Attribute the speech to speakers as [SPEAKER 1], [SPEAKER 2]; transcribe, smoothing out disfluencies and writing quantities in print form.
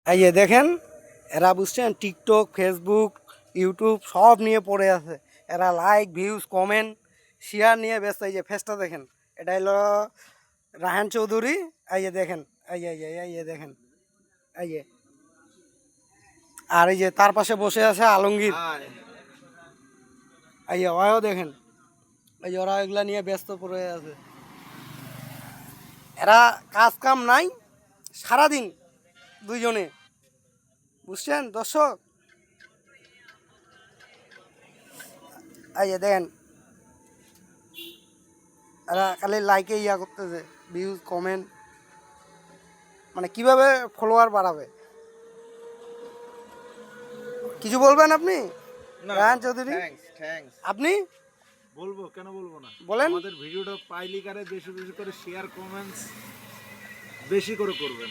[SPEAKER 1] এই যে দেখেন, এরা বুঝছেন টিকটক, ফেসবুক, ইউটিউব সব নিয়ে পড়ে আছে। এরা লাইক, ভিউজ, কমেন্ট, শেয়ার নিয়ে ব্যস্ত। এই যে ফেসটা দেখেন, এটা হলো রাহান চৌধুরী। এই যে দেখেন, এই যে দেখেন, এই যে, আর এই যে তার পাশে বসে আছে আলমগীর। এই যে ওরাও দেখেন, এই যে ওরা এগুলা নিয়ে ব্যস্ত পড়ে আছে। এরা কাজ কাম নাই, সারাদিন দুইজনে, বুঝছেন দর্শক। এই যে দেখেন, এরা খালি লাইকে ইয়া করতেছে, ভিউজ, কমেন্ট, মানে কিভাবে ফলোয়ার বাড়াবে। কিছু বলবেন আপনি রায়হান চৌধুরী?
[SPEAKER 2] থ্যাঙ্কস।
[SPEAKER 1] আপনি
[SPEAKER 2] বলবো, কেন বলবো না?
[SPEAKER 1] বলেন।
[SPEAKER 2] আমাদের ভিডিওটা পাইলিকারে বেশি বেশি করে শেয়ার, কমেন্টস বেশি করে করবেন।